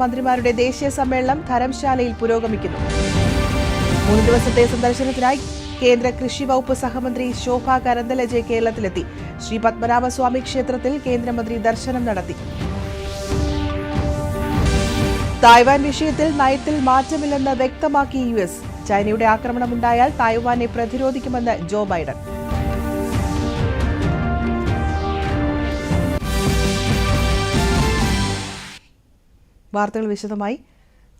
മന്ത്രിമാരുടെ ദേശീയ സമ്മേളനം ധരംശാലയിൽ പുരോഗമിക്കുന്നു. 3 ദിവസത്തെ സന്ദർശനത്തിനായി കേന്ദ്ര കൃഷി വകുപ്പ് സഹമന്ത്രി ശോഭ കരന്തലജെ കേരളത്തിലെത്തി. ശ്രീ പത്മനാഭസ്വാമി ക്ഷേത്രത്തിൽ കേന്ദ്രമന്ത്രി ദർശനം നടത്തി. തായ്വാൻ വിഷയത്തിൽ നയത്തിൽ മാറ്റമില്ലെന്ന് വ്യക്തമാക്കി US. ചൈനയുടെ ആക്രമണമുണ്ടായാൽ തായ്വാനെ പ്രതിരോധിക്കുമെന്ന് ജോ ബൈഡൻ. വാർത്തകൾ വിശദമായി.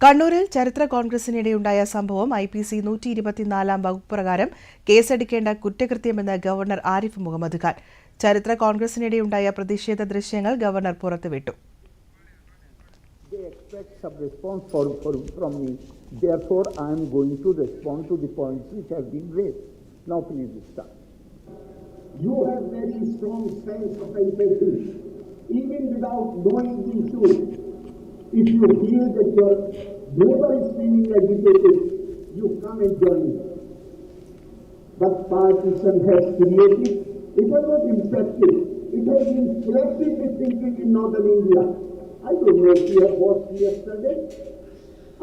കണ്ണൂരിൽ ചരിത്ര കോൺഗ്രസിനിടെയുണ്ടായ സംഭവം IPC 124 വകുപ്പ് പ്രകാരം കേസെടുക്കേണ്ട കുറ്റകൃത്യമെന്ന് ഗവർണർ ആരിഫ് മുഹമ്മദ് ഖാൻ. ചരിത്ര കോൺഗ്രസിനിടെയുണ്ടായ പ്രതിഷേധ ദൃശ്യങ്ങൾ ഗവർണർ പുറത്തുവിട്ടു. Therefore, I am going to respond to the points which have been raised. Now, please start. You have very strong sense of empathy, even without knowing the issue. If you feel that your neighbor is feeling agitated, you come and join. But partition has created, it has not infected, it has infected the thinking in northern India. I don't know if you have watched yesterday.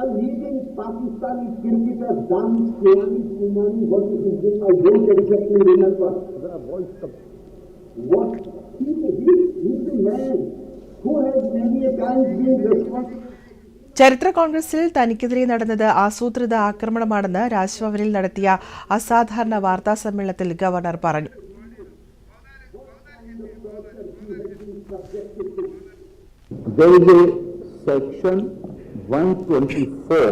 A leading Pakistani cricketer, Danish Kumani, what is his name? I don't exactly remember. What? He's the man who has many a times been responsible. ചരിത്ര കോൺഗ്രസിൽ തനിക്കെതിരെ നടന്നത് ആസൂത്രിത ആക്രമണമാണെന്ന് രാജ്ഭവനിൽ നടത്തിയ അസാധാരണ വാർത്താ സമ്മേളനത്തിൽ ഗവർണർ പറഞ്ഞു. There is a section 124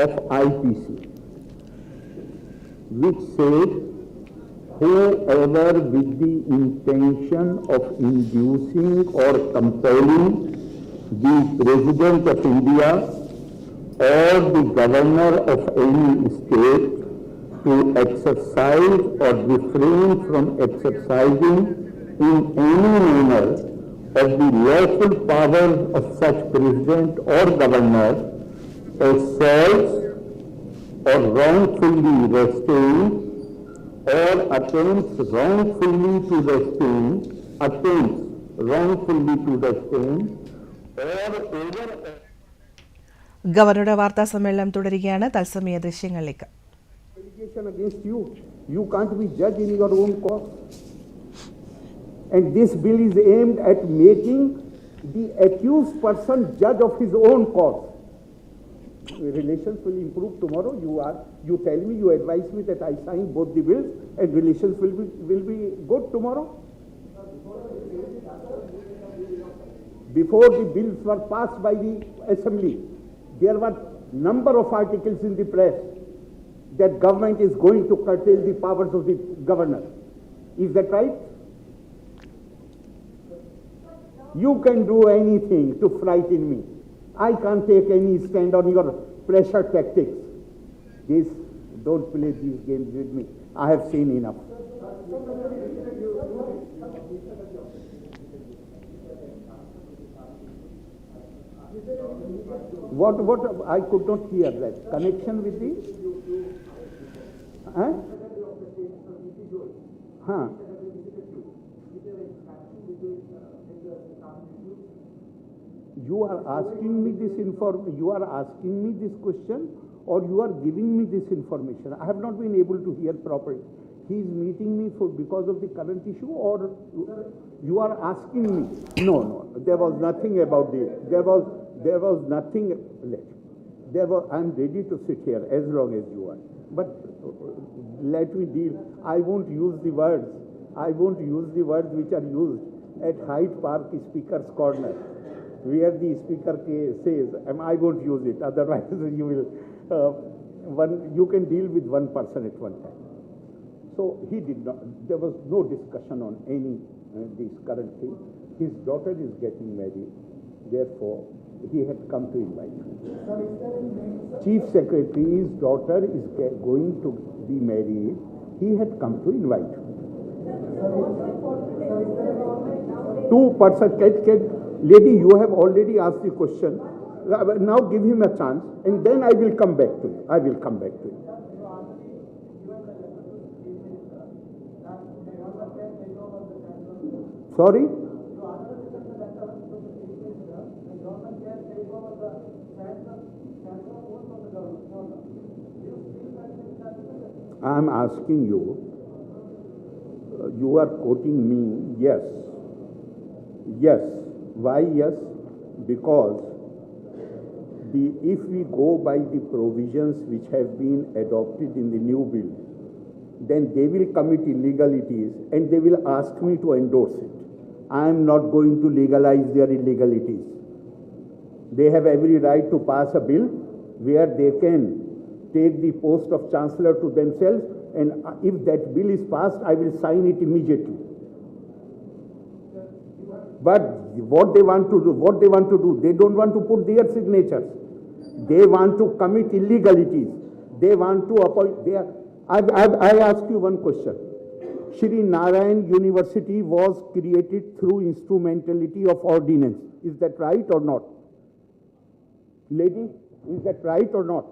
of IPC which says whoever with the intention of inducing or compelling the President of India or the Governor of any state to exercise or refrain from exercising in any manner of the lawful powers of such President or Governor assaults or wrongfully restrains or attempts wrongfully to restrain ഗവർണറുടെ വാർത്താ സമ്മേളനം തുടരുകയാണ്. തത്സമയ ദൃശ്യങ്ങളിലേക്ക്. Against you, you can't be judged in your own cause. And this bill is aimed at making the accused person judge of his own cause. Relations will improve tomorrow. You tell me, you advise me that I sign both the bills, and relations will be good tomorrow. Before the bills were passed by the Assembly, there were number of articles in the press that government is going to curtail the powers of the governor. Is that right? You can do anything to frighten me. I can't take any stand on your pressure tactics. Don't play these games with me. I have seen enough. What? I could not hear that. Connection with the? Huh? You are asking me this question, or you are giving me this information? I have not been able to hear properly. He is meeting me because of the current issue, or you are asking me? No. There was nothing about this. There was nothing. I am ready to sit here as long as you are. But let me deal. I won't use the words which are used at Hyde Park Speaker's Corner, where the speaker says, I won't use it, otherwise you can deal with one person at one time. So he did not, there was no discussion on any this current thing. His daughter is getting married, therefore he had come to invite me. Chief Secretary's daughter is going to be married, he had come to invite me. 2%, lady, you have already asked the question. Now give him a chance, and then I will come back to you. Sorry? I am asking you, you are quoting me, yes. Yes. Why yes? Because if we go by the provisions which have been adopted in the new bill, then they will commit illegalities and they will ask me to endorse it. I am not going to legalize their illegalities. They have every right to pass a bill where they can take the post of chancellor to themselves, and if that bill is passed, I will sign it immediately. But what they want to do, they don't want to put their signatures. They want to commit illegalities. They want to appoint. I ask you one question. Shri Narayan University was created through instrumentality of ordinance. Is that right or not? Lady, is that right or not?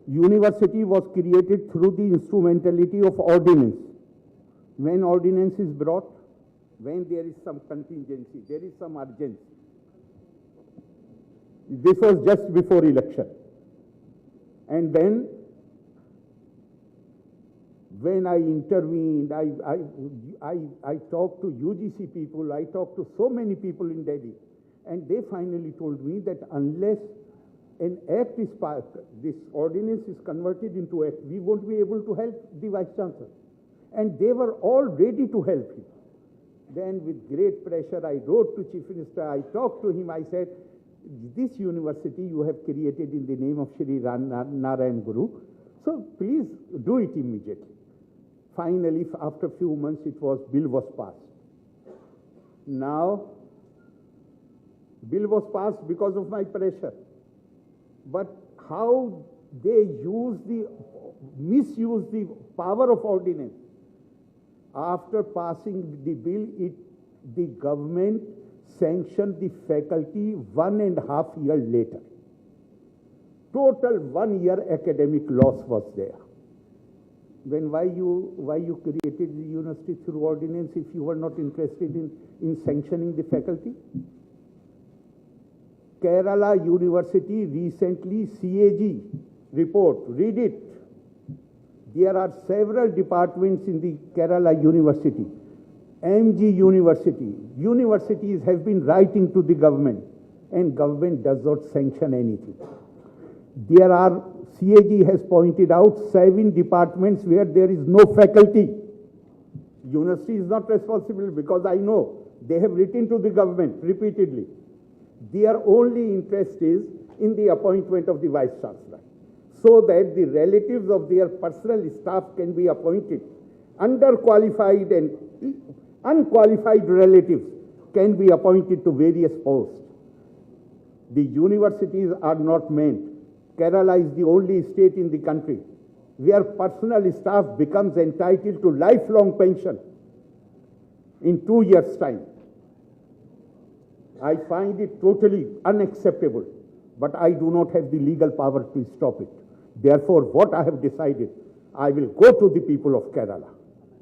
University was created through the instrumentality of ordinance. When ordinance is brought, when there is some contingency, there is some urgency. This was just before election. And then, when I intervened, I talked to UGC people, I talked to so many people in Delhi, and they finally told me that unless an act is passed, this ordinance is converted into act, we won't be able to help the Vice Chancellor. And they were all ready to help him. Then with great pressure, I wrote to Chief Minister, I talked to him, I said, this university you have created in the name of Shri Narayan Guru, so please do it immediately. Finally, after a few months, bill was passed. Now, bill was passed because of my pressure. But how they misuse the power of ordinance. After passing the bill, the government sanctioned the faculty 1.5 years later. Total 1 year academic loss was there. Then why you created the university through ordinance if you were not interested in sanctioning the faculty? Kerala University recently, CAG report, read it. There are several departments in the Kerala University. MG University, universities have been writing to the government and government does not sanction anything. There are, CAG has pointed out 7 departments where there is no faculty. University is not responsible because I know they have written to the government repeatedly. Their only interest is in the appointment of the Vice Chancellor, so that the relatives of their personal staff can be appointed. Underqualified and unqualified relatives can be appointed to various posts. The universities are not meant. Kerala is the only state in the country where personal staff becomes entitled to lifelong pension in 2 years' time. I find it totally unacceptable, but I do not have the legal power to stop it. Therefore, what I have decided, I will go to the people of Kerala.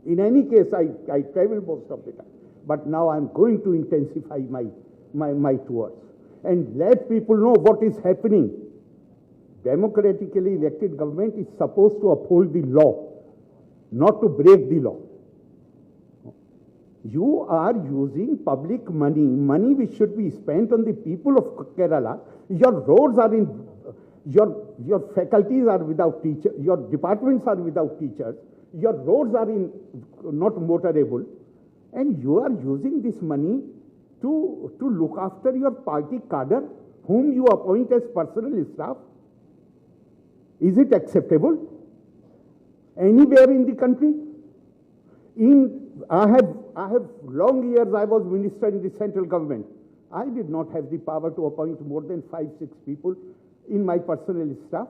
In any case, I travel most of the time, but now I'm going to intensify my tours and let people know what is happening. Democratically elected government is supposed to uphold the law, not to break the law. You are using public money which should be spent on the people of Kerala. Your roads are in, your faculties are without teachers, your departments are without teachers, your roads are not motorable, and you are using this money to look after your party cadre, whom you appoint as personal staff. Is it acceptable? Anywhere in the country? I have long years I was minister in the central government. I did not have the power to appoint more than 5-6 people in my personal staff.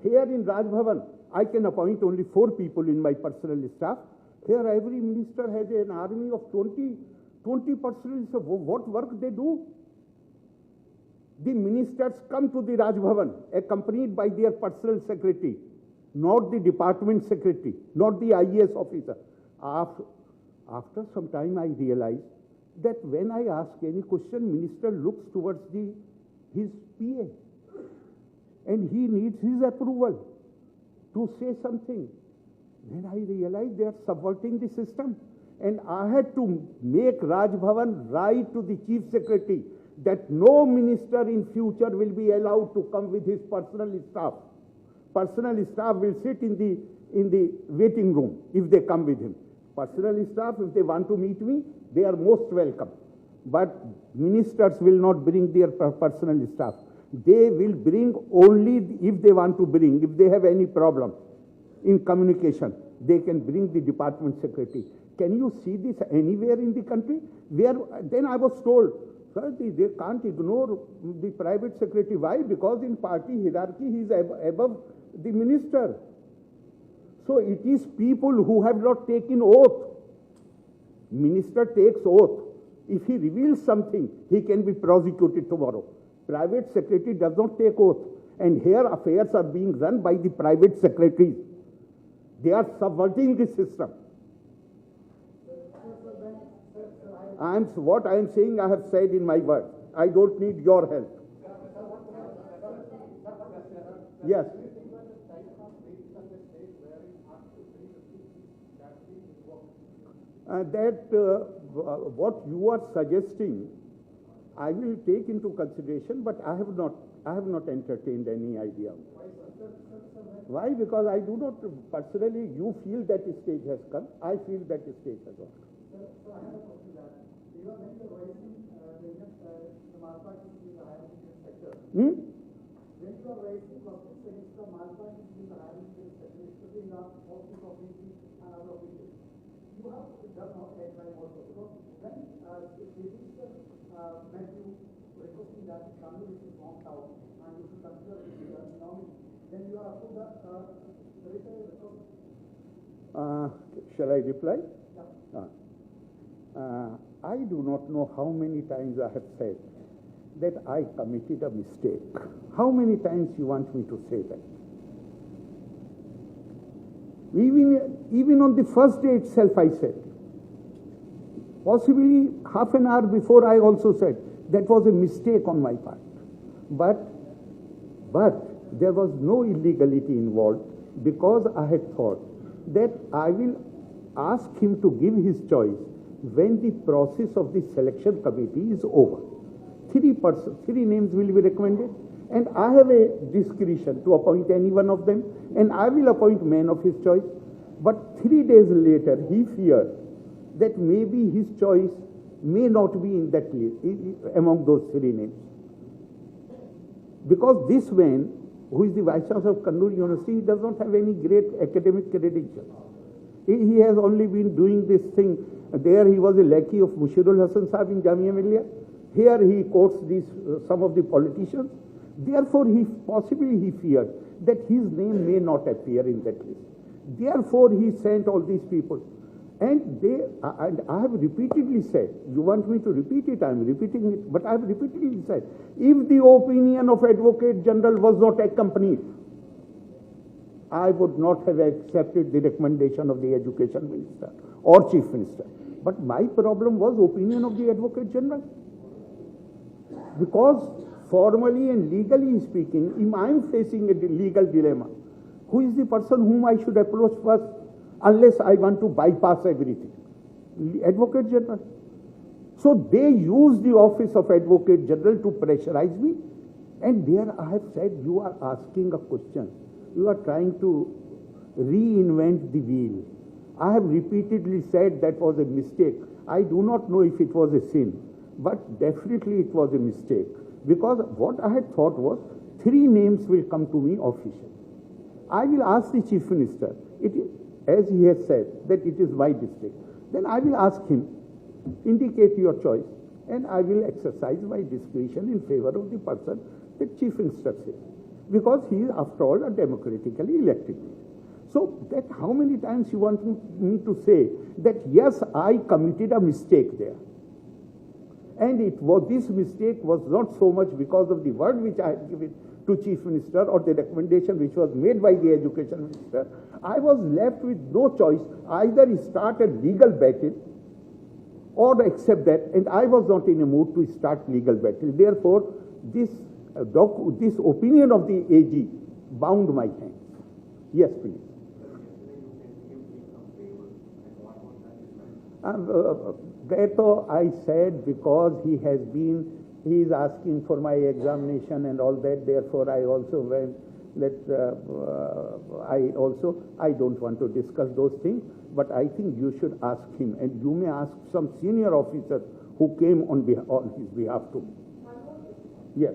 Here in Raj Bhavan, I can appoint only 4 people in my personal staff. Here every minister has an army of 20 personal staff. What work they do? The ministers come to the Raj Bhavan accompanied by their personal secretary, not the department secretary, not the IAS officer. After some time I realized that when I ask any question, minister looks towards his PA. And he needs his approval to say something. Then I realized they are subverting the system. And I had to make Raj Bhavan write to the Chief Secretary that no minister in future will be allowed to come with his personal staff. Personal staff will sit in the waiting room if they come with him. Personal staff, if they want to meet me, they are most welcome. But ministers will not bring their personal staff. They will bring only if they want to bring, if they have any problem in communication, they can bring the department secretary. Can you see this anywhere in the country? Then I was told, sir, they can't ignore the private secretary. Why? Because in party hierarchy, he is above the minister. So it is people who have not taken oath. Minister takes oath. If he reveals something, he can be prosecuted tomorrow. Private secretary does not take oath. And here affairs are being run by the private secretaries. They are subverting the system. What I am saying, I have said in my word. I don't need your help. Yes. What you are suggesting, I will take into consideration, but I have not entertained any idea. Why? Because I do not personally. You feel that stage has come. I feel that stage has gone. Hmm? When you are raising losses against the malpractice in the hiring sector, especially in the office of VP and other officials, you have done not a crime also. Because when the minister met you requesting that the Congress is knocked out and you should consider the nominee, then you are approved the retired record. Shall I reply? Yeah. I do not know how many times I have said that I committed a mistake. How many times you want me to say that? Even on the first day itself I said. Possibly half an hour before I also said that was a mistake on my part. But there was no illegality involved because I had thought that I will ask him to give his choice when the process of the selection committee is over. Three names will be recommended, and I have a discretion to appoint any one of them, and I will appoint man of his choice. But 3 days later, he feared that maybe his choice may not be in that list, among those 3 names. Because this man, who is the Vice Chancellor of Kannur University, he does not have any great academic credentials. He has only been doing this thing. There he was a lackey of Mushirul Hasan Sahib in Jamia Millia. Here he quotes some of the politicians. Therefore, he feared that his name may not appear in that list. Therefore, he sent all these people. And I have repeatedly said, you want me to repeat it, I am repeating it, but I have repeatedly said, if the opinion of Advocate General was not accompanied, I would not have accepted the recommendation of the Education Minister or Chief Minister. But my problem was opinion of the Advocate General. Because formally and legally speaking, I am facing a legal dilemma. Who is the person whom I should approach first unless I want to bypass everything? Advocate General. So they use the office of Advocate General to pressurize me. And there I have said, you are asking a question. You are trying to reinvent the wheel. I have repeatedly said that was a mistake. I do not know if it was a sin, but definitely it was a mistake. Because what I had thought was, 3 names will come to me officially. I will ask the Chief Minister, as he has said, that it is my district. Then I will ask him, indicate your choice, and I will exercise my discretion in favor of the person that Chief Minister says. Because he is, after all, a democratically elected. So that how many times you want me to say that yes, I committed a mistake there. And this mistake was not so much because of the word which I had given to Chief Minister or the recommendation which was made by the Education Minister. I was left with no choice, either start a legal battle or accept that, and I was not in a mood to start legal battle. Therefore, this opinion of the AG bound my hands. Yes, please. That I said because he is asking for my examination and all that. Therefore, I also went. I don't want to discuss those things. But I think you should ask him, and you may ask some senior officer who came on his behalf to me. Yes.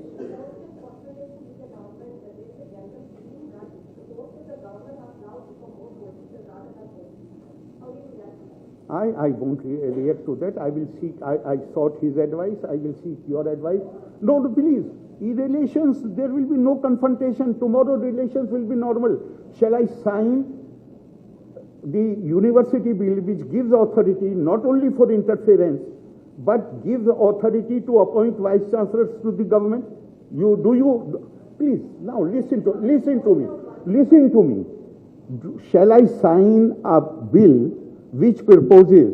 I won't react to that. I will seek. I sought his advice. I will seek your advice. No, please. In relations, there will be no confrontation. Tomorrow, relations will be normal. Shall I sign the university bill, which gives authority not only for interference, but gives authority to appoint vice chancellors to the government? Please, now listen to me. Shall I sign a bill which proposes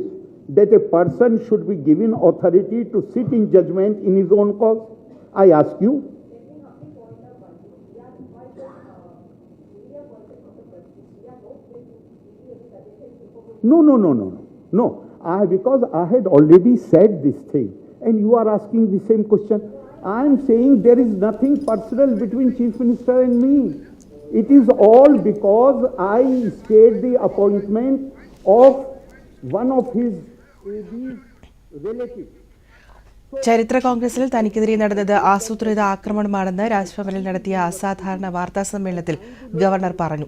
that a person should be given authority to sit in judgment in his own cause? I ask you. No. Because I had already said this thing, and you are asking the same question. I am saying there is nothing personal between Chief Minister and me. It is all because I stayed the appointment of one of his relatives. ചരിത്ര കോൺഗ്രസിൽ തനിക്കെതിരെ നടന്നത് ആസൂത്രിത ആക്രമണമാണെന്ന് രാജ്ഭവനിൽ നടത്തിയ അസാധാരണ വാർത്താ സമ്മേളനത്തിൽ ഗവർണർ പറഞ്ഞു.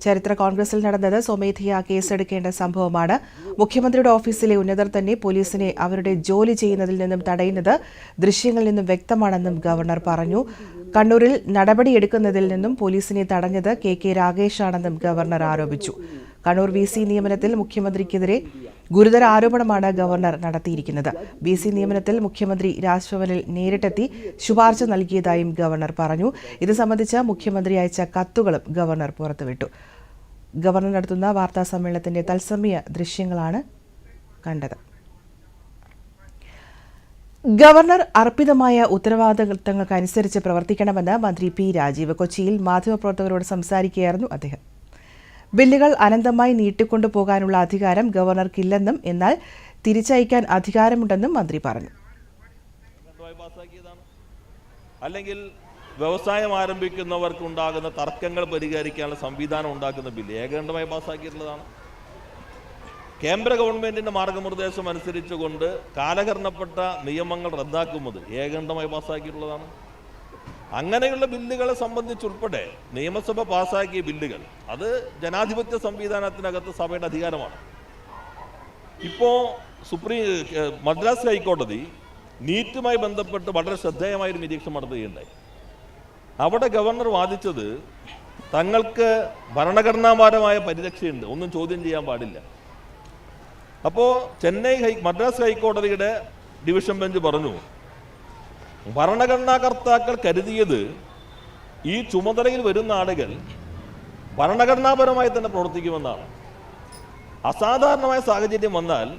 ചരിത്ര കോൺഗ്രസിൽ നടന്നത് സ്വമേധയാ കേസെടുക്കേണ്ട സംഭവമാണ്. മുഖ്യമന്ത്രിയുടെ ഓഫീസിലെ ഉന്നതർ തന്നെ പോലീസിനെ അവരുടെ ജോലി ചെയ്യുന്നതിൽ നിന്നും തടയുന്നത് ദൃശ്യങ്ങളിൽ നിന്നും വ്യക്തമാണെന്നും ഗവർണർ പറഞ്ഞു. കണ്ണൂരിൽ നടപടിയെടുക്കുന്നതിൽ നിന്നും പോലീസിനെ തടഞ്ഞത് കെ രാഗേഷാണെന്നും ഗവർണർ ആരോപിച്ചു. കണ്ണൂർ VC നിയമനത്തിൽ മുഖ്യമന്ത്രിക്കെതിരെ ഗുരുതര ആരോപണമാണ് ഗവർണർ നടത്തിയിരിക്കുന്നത്. VC നിയമനത്തിൽ മുഖ്യമന്ത്രി രാജ്ഭവനിൽ നേരിട്ടെത്തി ശുപാർശ നൽകിയതായും ഗവർണർ പറഞ്ഞു. ഇത് സംബന്ധിച്ച മുഖ്യമന്ത്രി അയച്ച കത്തുകളും ഗവർണർ പുറത്തുവിട്ടു. ഗവർണർ നടത്തുന്ന വാർത്താ സമ്മേളനത്തിന്റെ തത്സമയ ദൃശ്യങ്ങളാണ് കണ്ടത്. ഗവർണർ അർപ്പിതമായ ഉത്തരവാദിത്തങ്ങൾക്കനുസരിച്ച് പ്രവർത്തിക്കണമെന്ന് മന്ത്രി P. രാജീവ് കൊച്ചിയിൽ മാധ്യമപ്രവർത്തകരോട് സംസാരിക്കുകയായിരുന്നു അദ്ദേഹം. ബില്ലുകൾ അനന്തമായി നീട്ടിക്കൊണ്ടുപോകാനുള്ള അധികാരം ഗവർണർക്കില്ലെന്നും എന്നാൽ തിരിച്ചയക്കാൻ അധികാരമുണ്ടെന്നും മന്ത്രി പറഞ്ഞു. അല്ലെങ്കിൽ വ്യവസായം ആരംഭിക്കുന്നവർക്ക് ഉണ്ടാകുന്ന തർക്കങ്ങൾ പരിഹരിക്കാനുള്ള സംവിധാനം ഉണ്ടാക്കുന്ന ബില്ല് ഏകകണ്ഠമായി പാസ്സാക്കിയിട്ടുള്ളതാണ്. കേന്ദ്ര ഗവൺമെന്റിന്റെ മാർഗനിർദ്ദേശം അനുസരിച്ചുകൊണ്ട് കാലഹരണപ്പെട്ട നിയമങ്ങൾ റദ്ദാക്കുന്നത് ഏകകണ്ഠമായി പാസ്സാക്കിയിട്ടുള്ളതാണ്. അങ്ങനെയുള്ള ബില്ലുകളെ സംബന്ധിച്ചുൾപ്പെടെ നിയമസഭ പാസ്സാക്കിയ ബില്ലുകൾ അത് ജനാധിപത്യ സംവിധാനത്തിനകത്ത് സഭയുടെ അധികാരമാണ്. ഇപ്പോൾ മദ്രാസ് ഹൈക്കോടതി നീറ്റുമായി ബന്ധപ്പെട്ട് വളരെ ശ്രദ്ധേയമായൊരു നിരീക്ഷണം നടത്തുകയുണ്ടായി. അവിടെ ഗവർണർ വാദിച്ചത് തങ്ങൾക്ക് ഭരണഘടനാപരമായ പരിരക്ഷയുണ്ട്, ഒന്നും ചോദ്യം ചെയ്യാൻ പാടില്ല. അപ്പോൾ മദ്രാസ് ഹൈക്കോടതിയുടെ ഡിവിഷൻ ബെഞ്ച് പറഞ്ഞു ഭരണഘടനാ കർത്താക്കൾ കരുതിയത് ഈ ചുമതലയിൽ വരുന്ന ആളുകൾ ഭരണഘടനാപരമായി തന്നെ പ്രവർത്തിക്കുമെന്നാണ്. അസാധാരണമായ സാഹചര്യം വന്നാൽ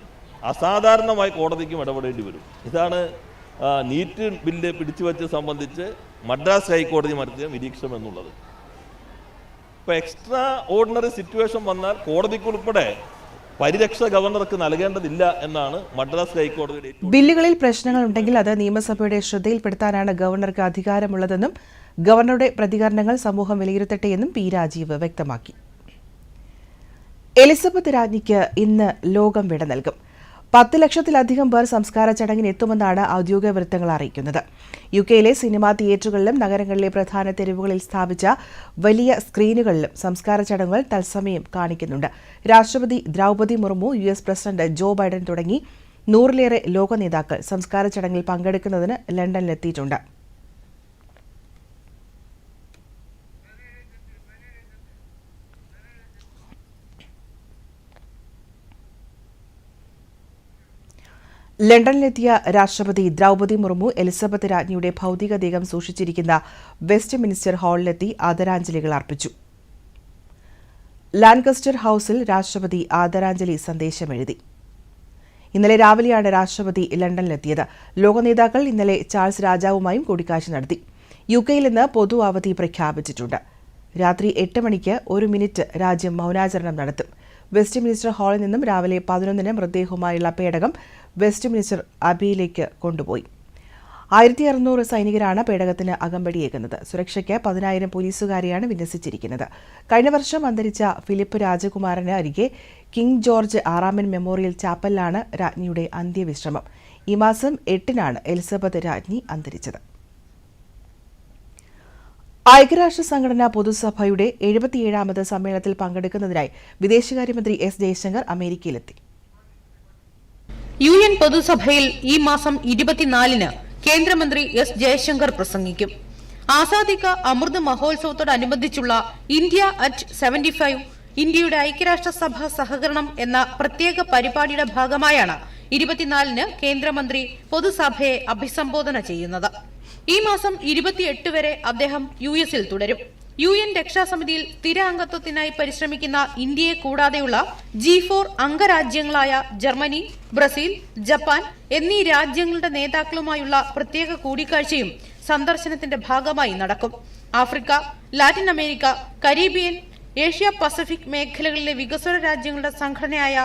അസാധാരണമായി കോടതിക്കും ഇടപെടേണ്ടി വരും. ഇതാണ് നീറ്റ് ബില്ല് പിടിച്ചുവെച്ച് സംബന്ധിച്ച് മദ്രാസ് ഹൈക്കോടതി നടത്തിയ നിരീക്ഷണം എന്നുള്ളത്. ഇപ്പോൾ എക്സ്ട്രാ ഓർഡിനറി സിറ്റുവേഷൻ വന്നാൽ കോടതിക്കുൾപ്പെടെ പരിരക്ഷ ഗവർണർക്ക് നൽകേണ്ടതില്ല എന്നാണ് മദ്രാസ് ഹൈക്കോടതിയുടെ. ബില്ലുകളിൽ പ്രശ്നങ്ങൾ ഉണ്ടെങ്കിൽ അത് നിയമസഭയുടെ ശ്രദ്ധയിൽപ്പെടുത്താനാണ് ഗവർണർക്ക് അധികാരമുള്ളതെന്നും ഗവർണറുടെ പ്രതികരണങ്ങൾ സമൂഹം വിലയിരുത്തട്ടെ എന്നും P. രാജീവ് വ്യക്തമാക്കി. എലിസബത്ത് രാജ്ഞിക്ക് ഇന്ന് ലോകം വിട നൽകും. 10 ലക്ഷത്തിലധികം പേർ സംസ്കാര ചടങ്ങിന് എത്തുമെന്നാണ് ഔദ്യോഗിക വൃത്തങ്ങൾ അറിയിക്കുന്നത്. UK-യിലെ സിനിമാ തിയേറ്ററുകളിലും നഗരങ്ങളിലെ പ്രധാന തെരുവുകളിൽ സ്ഥാപിച്ച വലിയ സ്ക്രീനുകളിലും സംസ്കാര ചടങ്ങുകൾ തത്സമയം കാണിക്കുന്നുണ്ട്. രാഷ്ട്രപതി Droupadi Murmu, US president Joe Biden തുടങ്ങി 100-ലേറെ ലോക നേതാക്കൾ സംസ്കാര ചടങ്ങിൽ പങ്കെടുക്കുന്നതിന് ലണ്ടനിലെത്തിയിട്ടുണ്ട്. ലണ്ടനിലെത്തിയ രാഷ്ട്രപതി ദ്രൗപദി മുർമു എലിസബത്ത് രാജ്ഞിയുടെ ഭൗതികദേഹം സൂക്ഷിച്ചിരിക്കുന്ന വെസ്റ്റ് മിനിസ്റ്റർ ഹാളിലെത്തി ആദരാഞ്ജലികൾ അർപ്പിച്ചു. ലാൻകസ്റ്റർ ഹൌസിൽ രാഷ്ട്രപതി ആദരാഞ്ജലി സന്ദേശമെഴുതി. ഇന്നലെ രാവിലെയാണ് രാഷ്ട്രപതി ലണ്ടനിലെത്തിയത്. ലോക നേതാക്കൾ ഇന്നലെ ചാൾസ് രാജാവുമായും കൂടിക്കാഴ്ച നടത്തി. UK-യിൽ ഇന്ന് പൊതു അവധി പ്രഖ്യാപിച്ചിട്ടുണ്ട്. രാത്രി 8 മണിക്ക് 1 മിനിറ്റ് രാജ്യം മൗനാചരണം നടത്തും. വെസ്റ്റ് മിനിസ്റ്റർ ഹാളിൽ നിന്നും രാവിലെ 11-ന് മൃതദേഹവുമായുള്ള പേടകം വെസ്റ്റ് മിനിസ്റ്റർ അബിയിലേക്ക് കൊണ്ടുപോയി. 1600 സൈനികരാണ് പേടകത്തിന് അകമ്പടിയേകുന്നത്. സുരക്ഷയ്ക്ക് 10,000 പോലീസുകാരെയാണ് വിന്യസിച്ചിരിക്കുന്നത്. കഴിഞ്ഞ വർഷം അന്തരിച്ച ഫിലിപ്പ് രാജകുമാരന് അരികെ കിങ് ജോർജ് 6 മെമ്മോറിയൽ ചാപ്പലിലാണ് രാജ്ഞിയുടെ അന്ത്യവിശ്രമം. ഈ മാസം 8-നാണ് എലിസബത്ത് രാജ്ഞി അന്തരിച്ചത്. ഐക്യരാഷ്ട്ര സംഘടനാ പൊതുസഭയുടെ 77ാമത് സമ്മേളനത്തിൽ പങ്കെടുക്കുന്നതിനായി വിദേശകാര്യമന്ത്രി എസ് ജയശങ്കർ അമേരിക്കയിലെത്തി. UN പൊതുസഭയിൽ ഈ മാസം 24-ന് കേന്ദ്രമന്ത്രി എസ് ജയശങ്കർ പ്രസംഗിക്കും. ആസാദി കാ അമൃത് മഹോത്സവത്തോടനുബന്ധിച്ചുള്ള ഇന്ത്യ അറ്റ് 75 ഇന്ത്യയുടെ ഐക്യരാഷ്ട്രസഭ സഹകരണം എന്ന പ്രത്യേക പരിപാടിയുടെ ഭാഗമായാണ് 24-ന് കേന്ദ്രമന്ത്രി പൊതുസഭയെ അഭിസംബോധന ചെയ്യുന്നത്. ഈ മാസം 28 വരെ അദ്ദേഹം US-ൽ തുടരും. UN രക്ഷാസമിതിയിൽ സ്ഥിര അംഗത്വത്തിനായി പരിശ്രമിക്കുന്ന ഇന്ത്യയെ കൂടാതെയുള്ള G4 അംഗരാജ്യങ്ങളായ ജർമ്മനി, ബ്രസീൽ, ജപ്പാൻ എന്നീ രാജ്യങ്ങളുടെ നേതാക്കളുമായുള്ള പ്രത്യേക കൂടിക്കാഴ്ചയും സന്ദർശനത്തിന്റെ ഭാഗമായി നടക്കും. Africa, Latin America, Caribbean, Asia Pacific മേഖലകളിലെ വികസ്വര രാജ്യങ്ങളുടെ സംഘടനയായ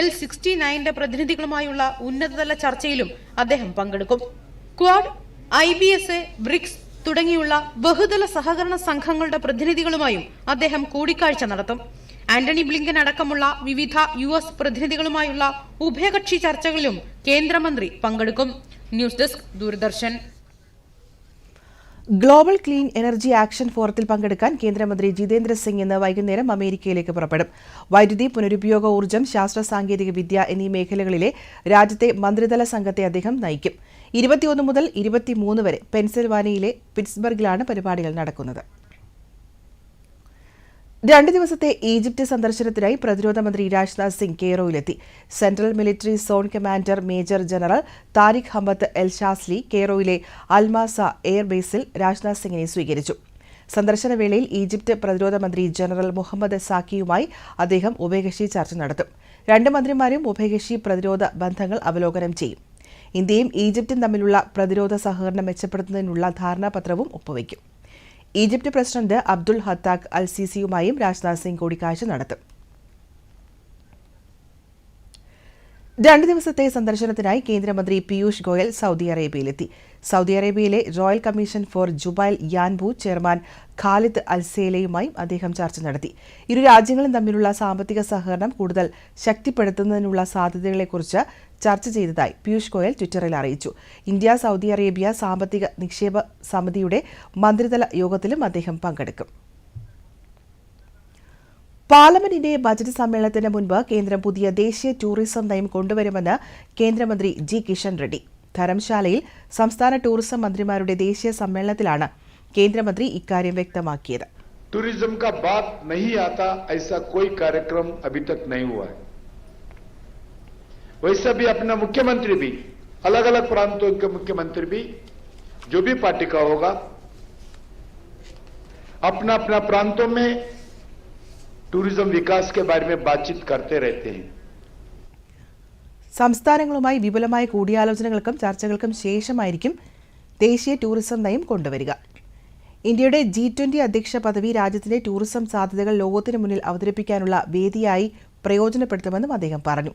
L69 പ്രതിനിധികളുമായുള്ള ഉന്നതതല ചർച്ചയിലും അദ്ദേഹം പങ്കെടുക്കും. ക്വാഡ്, IBSA, ബ്രിക്സ് തുടങ്ങിയുള്ള ബഹുതല സഹകരണ സംഘങ്ങളുടെ പ്രതിനിധികളുമായും അദ്ദേഹം കൂടിക്കാഴ്ച നടത്തും. ആന്റണി ബ്ലിങ്കൻ അടക്കമുള്ള വിവിധ US പ്രതിനിധികളുമായുള്ള ഉഭയകക്ഷി ചർച്ചകളിലും കേന്ദ്രമന്ത്രി പങ്കെടുക്കും. News desk, Doordarshan. Global clean energy action ഫോറത്തിൽ പങ്കെടുക്കാൻ കേന്ദ്രമന്ത്രി ജിതേന്ദ്ര സിംഗ് ഇന്ന് വൈകുന്നേരം അമേരിക്കയിലേക്ക് പുറപ്പെടും. വൈദ്യുതി, പുനരുപയോഗ ഊർജ്ജം, ശാസ്ത്ര സാങ്കേതിക വിദ്യ എന്നീ മേഖലകളിലെ രാജ്യത്തെ മന്ത്രിതല സംഘത്തെ അദ്ദേഹം നയിക്കും. 21 മുതൽ 23 വരെ പെൻസിൽവാനിയയിലെ പിറ്റ്സ്ബർഗിലാണ് പരിപാടികൾ നടക്കുന്നത്. 2 ദിവസത്തെ ഈജിപ്ത് സന്ദർശനത്തിനായി പ്രതിരോധ മന്ത്രി രാജ്നാഥ് സിംഗ് കെയ്റോയിലെത്തി. Central military zone commander major general Tariq Hammad El Shazly കെയ്റോയിലെ അൽമാസ എയർബേസിൽ രാജ്നാഥ് സിംഗിനെ സ്വീകരിച്ചു. സന്ദർശനവേളയിൽ ഈജിപ്ത് പ്രതിരോധ മന്ത്രി ജനറൽ മുഹമ്മദ് സാക്കിയുമായി അദ്ദേഹം ഉഭയകക്ഷി ചർച്ച നടത്തും. 2 മന്ത്രിമാരും ഉഭയകക്ഷി പ്രതിരോധ ബന്ധങ്ങൾ അവലോകനം ചെയ്യും. ഇന്ത്യയും ഈജിപ്തും തമ്മിലുള്ള പ്രതിരോധ സഹകരണം മെച്ചപ്പെടുത്തുന്നതിനുള്ള ധാരണാപത്രവും ഒപ്പുവയ്ക്കും. ഈജിപ്ത് പ്രസിഡന്റ് അബ്ദുൽ ഹത്താഖ് അൽ സിസിയുമായും രാജ്നാഥ് സിംഗ് കൂടിക്കാഴ്ച നടത്തും. 2 ദിവസത്തെ സന്ദർശനത്തിനായി കേന്ദ്രമന്ത്രി പീയൂഷ് ഗോയൽ സൗദി അറേബ്യയിലെത്തി. സൗദി അറേബ്യയിലെ royal commission for Jubail Yanbu chairman Khalid അൽസേലയുമായും അദ്ദേഹം ചർച്ച നടത്തി. ഇരു രാജ്യങ്ങളും തമ്മിലുള്ള സാമ്പത്തിക സഹകരണം കൂടുതൽ ശക്തിപ്പെടുത്തുന്നതിനുള്ള സാധ്യതകളെക്കുറിച്ച് ചർച്ച ചെയ്തതായി പീയൂഷ് ഗോയൽ ട്വിറ്ററിൽ അറിയിച്ചു. ഇന്ത്യ സൗദി അറേബ്യ സാമ്പത്തിക നിക്ഷേപ സമിതിയുടെ മന്ത്രിതല യോഗത്തിലും അദ്ദേഹം പങ്കെടുക്കും. പാർലമെന്റിന്റെ ബജറ്റ് സമ്മേളനത്തിന് മുൻപ് കേന്ദ്രം പുതിയ ദേശീയ ടൂറിസം നയം കൊണ്ടുവരുമെന്ന് കേന്ദ്രമന്ത്രി ജി കിഷൻ റെഡ്ഡി. ധരംശാലയിൽ സംസ്ഥാന ടൂറിസം മന്ത്രിമാരുടെ ദേശീയ സമ്മേളനത്തിലാണ് കേന്ദ്രമന്ത്രി ഇക്കാര്യം വ്യക്തമാക്കിയത്. टूरिज्म का बात नहीं आता ऐसा कोई कार्यक्रम अभी तक नहीं हुआ है. वैसे भी अपना मुख्यमंत्री भी, अलग अलग प्रांतों के मुख्यमंत्री भी, जो भी पार्टी का होगा, अपना अपना प्रांतों में टूरिज्म विकास के बारे में बातचीत करते रहते हैं. സംസ്ഥാനങ്ങളുമായി വിപുലമായ കൂടിയാലോചനകൾക്കും ചർച്ചകൾക്കും ശേഷമായിരിക്കും ദേശീയ ടൂറിസം നയം കൊണ്ടുവരിക. ഇന്ത്യയുടെ G20 അധ്യക്ഷ പദവി രാജ്യത്തിന്റെ ടൂറിസം സാധ്യതകൾ ലോകത്തിനു മുന്നിൽ അവതരിപ്പിക്കാനുള്ള വേദിയായി പ്രയോജനപ്പെടുത്തുമെന്നും അദ്ദേഹം പറഞ്ഞു.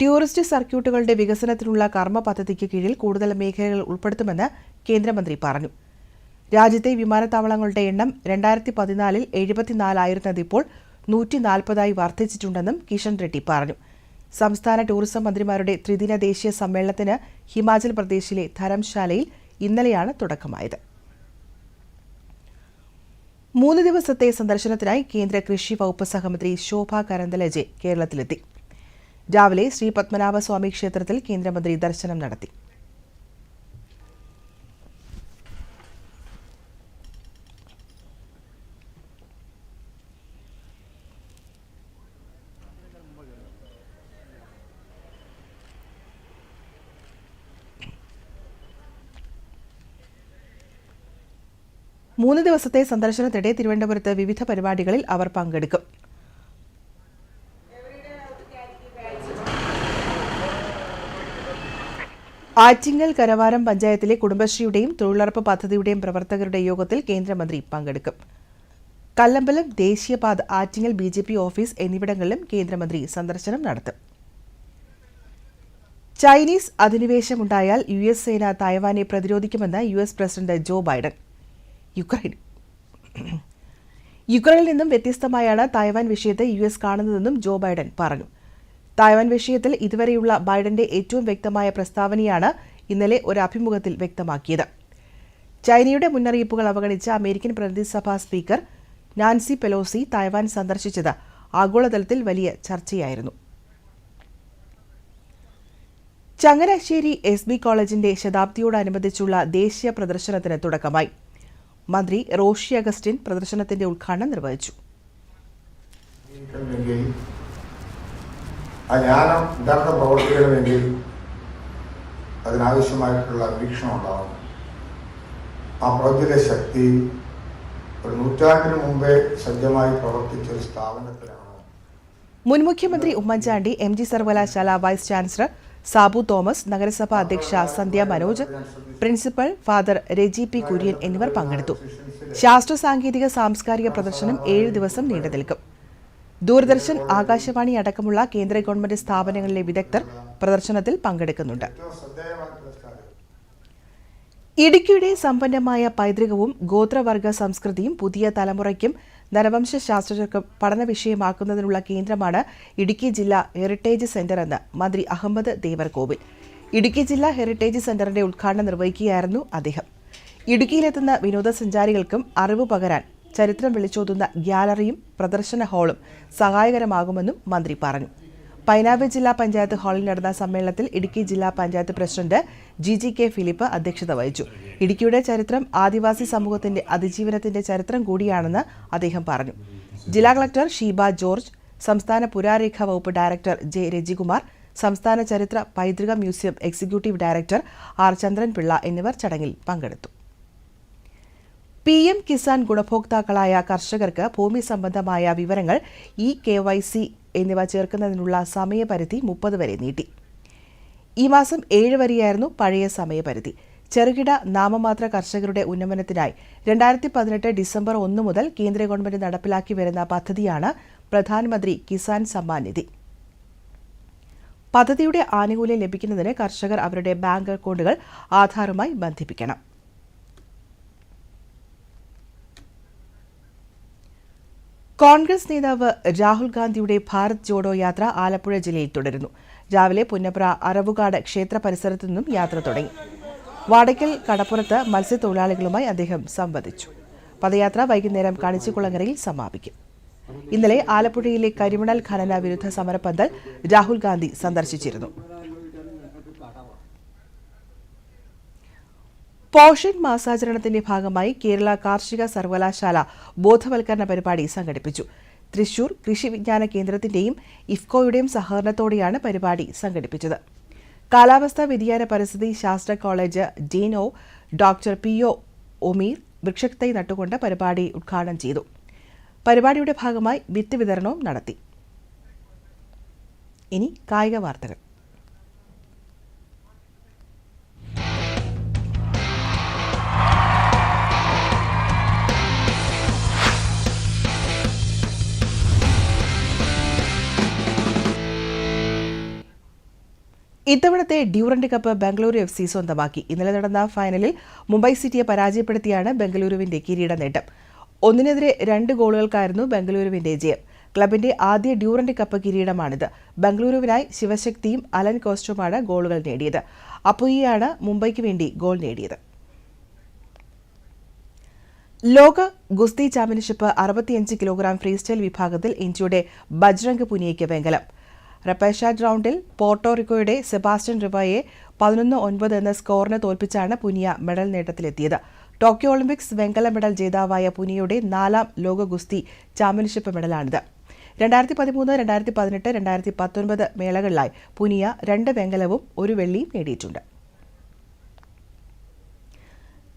ടൂറിസ്റ്റ് സർക്യൂട്ടുകളുടെ വികസനത്തിനുള്ള കർമ്മ പദ്ധതിക്ക് കീഴിൽ കൂടുതൽ മേഖലകൾ ഉൾപ്പെടുത്തുമെന്ന് കേന്ദ്രമന്ത്രി പറഞ്ഞു. രാജ്യത്തെ വിമാനത്താവളങ്ങളുടെ എണ്ണം 2014 74 ആയിരുന്നത് ഇപ്പോൾ 140 വർദ്ധിച്ചിട്ടുണ്ടെന്നും കിഷൻ റെഡ്ഡി പറഞ്ഞു. സംസ്ഥാന ടൂറിസം മന്ത്രിമാരുടെ ത്രിദിന ദേശീയ സമ്മേളനത്തിന് ഹിമാചൽ പ്രദേശിലെ ധരംശാലയിൽ ഇന്നലെയാണ് തുടക്കമായത്. 3 ദിവസത്തെ സന്ദർശനത്തിനായി കേന്ദ്ര കൃഷി വകുപ്പ് സഹമന്ത്രി ശോഭ കരന്തലജെ കേരളത്തിലെത്തി. രാവിലെ ശ്രീ പത്മനാഭസ്വാമി ക്ഷേത്രത്തിൽ കേന്ദ്രമന്ത്രി ദർശനം നടത്തി. മൂന്ന് ദിവസത്തെ സന്ദർശനത്തിനിടെ തിരുവനന്തപുരത്ത് വിവിധ പരിപാടികളിൽ അവർ പങ്കെടുക്കും. ആറ്റിങ്ങൽ കരവാരം പഞ്ചായത്തിലെ കുടുംബശ്രീയുടെയും തൊഴിലുറപ്പ് പദ്ധതിയുടെയും പ്രവർത്തകരുടെ യോഗത്തിൽ കേന്ദ്രമന്ത്രി പങ്കെടുക്കും. കല്ലമ്പലം, ദേശീയപാത, ആറ്റിങ്ങൽ BJP ഓഫീസ് എന്നിവിടങ്ങളിലും കേന്ദ്രമന്ത്രി സന്ദർശനം നടത്തും. ചൈനീസ് അധിനിവേശമുണ്ടായാൽ US സേന തായ്വാനെ പ്രതിരോധിക്കുമെന്ന് US പ്രസിഡന്റ് ജോ ബൈഡൻ. യുക്രൈനിൽ നിന്നും വ്യത്യസ്തമായാണ് തായ്വാൻ വിഷയത്തെ US കാണുന്നതെന്നും ജോ ബൈഡൻ പറഞ്ഞു. തായ്വാൻ വിഷയത്തിൽ ഇതുവരെയുള്ള ബൈഡന്റെ ഏറ്റവും വ്യക്തമായ പ്രസ്താവനയാണ് ഇന്നലെ ഒരു അഭിമുഖത്തിൽ വ്യക്തമാക്കിയത്. ചൈനയുടെ മുന്നറിയിപ്പുകൾ അവഗണിച്ച അമേരിക്കൻ പ്രതിനിധിസഭാ സ്പീക്കർ നാൻസി പെലോസി തായ്വാൻ സന്ദർശിച്ചത് ആഗോളതലത്തിൽ വലിയ ചർച്ചയായിരുന്നു. ചങ്ങനാശ്ശേരി SB കോളേജിന്റെ ശതാബ്ദിയോടനുബന്ധിച്ചുള്ള ദേശീയ പ്രദർശനത്തിന് തുടക്കമായി. മന്ത്രി റോഷി അഗസ്റ്റിൻ പ്രദർശനത്തിന്റെ ഉദ്ഘാടനം നിർവഹിച്ചു. ആ ജ്ഞാനം യഥാർത്ഥ പ്രവർത്തിക്കണമെങ്കിൽ അതിനാവശ്യമായിട്ടുള്ള വീക്ഷണം ഉണ്ടാവണം. ആ പ്രവൃത്തിയിലെ ശക്തി ഒരു നൂറ്റാണ്ടിന് മുമ്പേ സജ്ജമായി പ്രവർത്തിച്ചൊരു സ്ഥാപനത്തിലാണ്. മുൻ മുഖ്യമന്ത്രി ഉമ്മൻചാണ്ടി, MG സർവകലാശാല വൈസ് ചാൻസലർ സാബു തോമസ്, നഗരസഭാ അധ്യക്ഷ സന്ധ്യ മനോജ്, പ്രിൻസിപ്പൽ ഫാദർ രജി P. കുര്യൻ എന്നിവർ പങ്കെടുത്തു. ശാസ്ത്ര സാങ്കേതിക സാംസ്കാരിക പ്രദർശനം 7 ദിവസം നീണ്ടു നിൽക്കും. ദൂരദർശൻ, ആകാശവാണി അടക്കമുള്ള കേന്ദ്ര ഗവൺമെന്റ് സ്ഥാപനങ്ങളിലെ വിദഗ്ധർ പ്രദർശനത്തിൽ പങ്കെടുക്കുന്നുണ്ട്. ഇടുക്കിയുടെ സമ്പന്നമായ പൈതൃകവും ഗോത്രവർഗ സംസ്കൃതിയും പുതിയ തലമുറയ്ക്കും നരവംശ ശാസ്ത്രജ്ഞർക്കും പഠന വിഷയമാക്കുന്നതിനുള്ള കേന്ദ്രമാണ് ഇടുക്കി ജില്ലാ ഹെറിറ്റേജ് സെന്റർ എന്ന് മന്ത്രി അഹമ്മദ് ദേവർകോവിൽ. ഇടുക്കി ജില്ലാ ഹെറിറ്റേജ് സെന്ററിന്റെ ഉദ്ഘാടനം നിർവഹിക്കുകയായിരുന്നു അദ്ദേഹം. ഇടുക്കിയിലെത്തുന്ന വിനോദസഞ്ചാരികൾക്കും അറിവ് പകരാൻ ചരിത്രം വിളിച്ചോതുന്ന ഗ്യാലറിയും പ്രദർശന ഹാളും സഹായകരമാകുമെന്നും മന്ത്രി പറഞ്ഞു. പൈനാവ് ജില്ലാ പഞ്ചായത്ത് ഹാളിൽ നടന്ന സമ്മേളനത്തിൽ ഇടുക്കി ജില്ലാ പഞ്ചായത്ത് പ്രസിഡന്റ് GGK ഫിലിപ്പ് അധ്യക്ഷത വഹിച്ചു. ഇടുക്കിയുടെ ചരിത്രം ആദിവാസി സമൂഹത്തിന്റെ അതിജീവനത്തിന്റെ ചരിത്രം കൂടിയാണെന്ന് അദ്ദേഹം പറഞ്ഞു. ജില്ലാ കളക്ടർ ഷീബ ജോർജ്, സംസ്ഥാന പുരാരേഖ വകുപ്പ് ഡയറക്ടർ J. രജികുമാർ, സംസ്ഥാന ചരിത്ര പൈതൃക museum executive director R. Chandran Pillai എന്നിവർ ചടങ്ങിൽ പങ്കെടുത്തു. PM കിസാൻ ഗുണഭോക്താക്കളായ കർഷകർക്ക് ഭൂമി സംബന്ധമായ വിവരങ്ങൾ KYC എന്നിവ ചേർക്കുന്നതിനുള്ള സമയപരിധി 30 വരെ നീട്ടി. ഈ മാസം 7 വരെയായിരുന്നു പഴയ സമയപരിധി. ചെറുകിട നാമമാത്ര കർഷകരുടെ ഉന്നമനത്തിനായി 2018 ഡിസംബർ 1 മുതൽ കേന്ദ്ര ഗവൺമെന്റ് നടപ്പിലാക്കി വരുന്ന പദ്ധതിയാണ് പ്രധാനമന്ത്രി കിസാൻ സമ്മാൻ നിധി. പദ്ധതിയുടെ ആനുകൂല്യം ലഭിക്കുന്നതിന് കർഷകർ അവരുടെ ബാങ്ക് അക്കൗണ്ടുകൾ ആധാറുമായി ബന്ധിപ്പിക്കണം. കോൺഗ്രസ് നേതാവ് രാഹുൽ ഗാന്ധിയുടെ ഭാരത് ജോഡോ യാത്ര ആലപ്പുഴ ജില്ലയിൽ തുടരുന്നു. രാവിലെ പുന്നപ്ര അറവുകാട് ക്ഷേത്ര പരിസരത്തു നിന്നും യാത്ര തുടങ്ങി. വാടയ്ക്കൽ കടപ്പുറത്ത് മത്സ്യത്തൊഴിലാളികളുമായി അദ്ദേഹം സംവദിച്ചു. പദയാത്ര വൈകുന്നേരം കണിച്ചുകുളങ്ങരയിൽ സമാപിക്കും. ഇന്നലെ ആലപ്പുഴയിലെ കരിമണൽ ഖനന വിരുദ്ധ സമരപന്തൽ രാഹുൽ ഗാന്ധി സന്ദർശിച്ചിരുന്നു. പോഷൻ മാസാചരണത്തിന്റെ ഭാഗമായി കേരള കാർഷിക സർവകലാശാല ബോധവൽക്കരണ പരിപാടി സംഘടിപ്പിച്ചു. തൃശൂർ കൃഷി വിജ്ഞാന കേന്ദ്രത്തിന്റെയും ഇഫ്കോയുടെയും സഹകരണത്തോടെയാണ് പരിപാടി സംഘടിപ്പിച്ചത്. കാലാവസ്ഥാ വ്യതിയാന പരിസ്ഥിതി ശാസ്ത്ര കോളേജ് ഡീൻ ഡോക്ടർ P.O. ഒമീർ വൃക്ഷത്തൈ നട്ടുകൊണ്ട് പരിപാടി ഉദ്ഘാടനം ചെയ്തു. പരിപാടിയുടെ ഭാഗമായി വിത്ത് വിതരണവും നടത്തി. ഇനി കായിക വാർത്തകൾ. ഇത്തവണത്തെ ഡ്യൂറന്റ് കപ്പ് ബംഗളൂരു FC സ്വന്തമാക്കി. ഇന്നലെ നടന്ന ഫൈനലിൽ മുംബൈ സിറ്റിയെ പരാജയപ്പെടുത്തിയാണ് ബംഗളൂരുവിന്റെ കിരീട നേട്ടം. 1-2 ഗോളുകൾക്കായിരുന്നു ബംഗളൂരുവിന്റെ ജയം. ക്ലബിന്റെ ആദ്യ ഡ്യൂറന്റ് കപ്പ് കിരീടമാണിത്. ബംഗളൂരുവിനായി ശിവശക്തിയും അലൻ കോസ്റ്റുമാണ് ഗോളുകൾ നേടിയത്. അപ്പുയിയാണ് മുംബൈക്ക് വേണ്ടി ഗോൾ നേടിയത്. ലോക ഗുസ്തി ചാമ്പ്യൻഷിപ്പ് 65 കിലോഗ്രാം ഫ്രീസ്റ്റൈൽ വിഭാഗത്തിൽ ഇന്ത്യയുടെ ബജ്രംഗ് പുനിയയ്ക്ക് വെങ്കലം. റപ്പേഷാഡ് റൗണ്ടിൽ പോർട്ടോറിക്കോയുടെ സെബാസ്റ്റ്യൻ റിവയെ 11-9 എന്ന സ്കോറിന് തോൽപ്പിച്ചാണ് പുനിയ മെഡൽ നേട്ടത്തിലെത്തിയത്. ടോക്കിയോ ഒളിമ്പിക്സ് വെങ്കല മെഡൽ ജേതാവായ പുനിയയുടെ 4ാം ലോക ഗുസ്തി ചാമ്പ്യൻഷിപ്പ് മെഡലാണിത്. 2013, 2018, 2019 മേളകളിലായി പുനിയ 2 വെങ്കലവും 1 വെള്ളിയും നേടിയിട്ടുണ്ട്.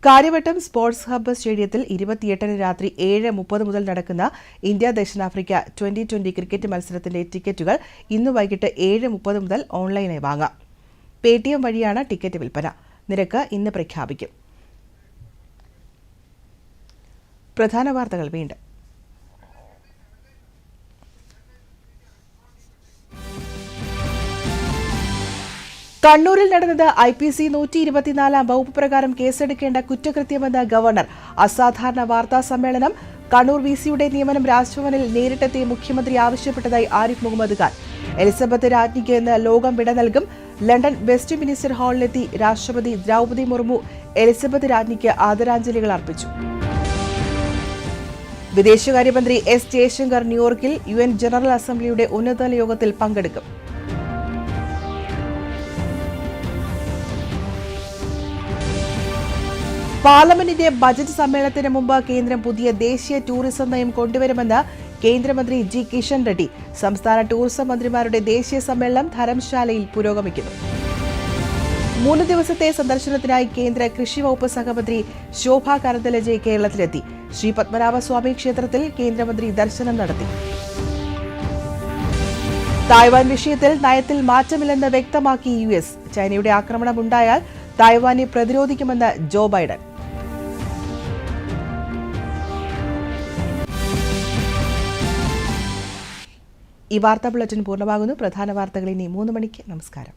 കാര്യവട്ടം സ്പോർട്സ് ഹബ്ബ് സ്റ്റേഡിയത്തിൽ 28-ന് രാത്രി 7:30 മുതൽ നടക്കുന്ന ഇന്ത്യ ദക്ഷിണാഫ്രിക്ക 2020 ക്രിക്കറ്റ് മത്സരത്തിന്റെ ടിക്കറ്റുകൾ ഇന്ന് വൈകിട്ട് 7:30 മുതൽ ഓൺലൈനായി വാങ്ങാം. പേടിഎം വഴിയാണ് ടിക്കറ്റ് വിൽപ്പന. നിരക്ക് ഇന്ന് പ്രഖ്യാപിക്കും. പ്രധാന വാർത്തകൾ വീണ്ടും. കണ്ണൂരിൽ നടന്നത് IPC 124 വകുപ്പ് പ്രകാരം കേസെടുക്കേണ്ട കുറ്റകൃത്യമെന്ന് ഗവർണർ. അസാധാരണ വാർത്താ സമ്മേളനം. കണ്ണൂർ VCയുടെ നിയമനം രാജ്ഭവനിൽ നേരിട്ടെത്തി മുഖ്യമന്ത്രി ആവശ്യപ്പെട്ടതായി ആരിഫ് മുഹമ്മദ് ഖാൻ. എലിസബത്ത് രാജ്ഞിക്ക് ഇന്ന് ലോകം വിട നൽകും. ലണ്ടൻ വെസ്റ്റ് മിനിസ്റ്റർ ഹാളിലെത്തി രാഷ്ട്രപതി ദ്രൗപദി മുർമു എലിസബത്ത് രാജ്ഞിക്ക് ആദരാഞ്ജലികൾ അർപ്പിച്ചു. വിദേശകാര്യമന്ത്രി S ജയശങ്കർ ന്യൂയോർക്കിൽ UN ജനറൽ അസംബ്ലിയുടെ ഉന്നതതല യോഗത്തിൽ പങ്കെടുക്കും. പാർലമെന്റിന്റെ ബജറ്റ് സമ്മേളനത്തിന് മുമ്പ് കേന്ദ്രം പുതിയ ദേശീയ ടൂറിസം നയം കൊണ്ടുവരുമെന്ന് കേന്ദ്രമന്ത്രി G കിഷൻ റെഡ്ഡി. സംസ്ഥാന ടൂറിസം മന്ത്രിമാരുടെ ദേശീയ സമ്മേളനം ധരംശാലയിൽ പുരോഗമിക്കുന്നു. 3 ദിവസത്തെ സന്ദർശനത്തിനായി കേന്ദ്ര കൃഷി വകുപ്പ് സഹമന്ത്രി ശോഭ കരന്തലജെ കേരളത്തിലെത്തി. ശ്രീ പത്മനാഭസ്വാമി ക്ഷേത്രത്തിൽ കേന്ദ്രമന്ത്രി ദർശനം നടത്തി. തായ്വാൻ വിഷയത്തിൽ നയത്തിൽ മാറ്റമില്ലെന്ന് വ്യക്തമാക്കി US. ചൈനയുടെ ആക്രമണം ഉണ്ടായാൽ തായ്വാനെ പ്രതിരോധിക്കുമെന്ന് ജോ ബൈഡൻ. ഈ വാർത്താ ബുള്ളറ്റിൻ പൂർണ്ണമാകുന്നു. പ്രധാന വാർത്തകൾ ഇനി 3 മണിക്ക്. നമസ്കാരം.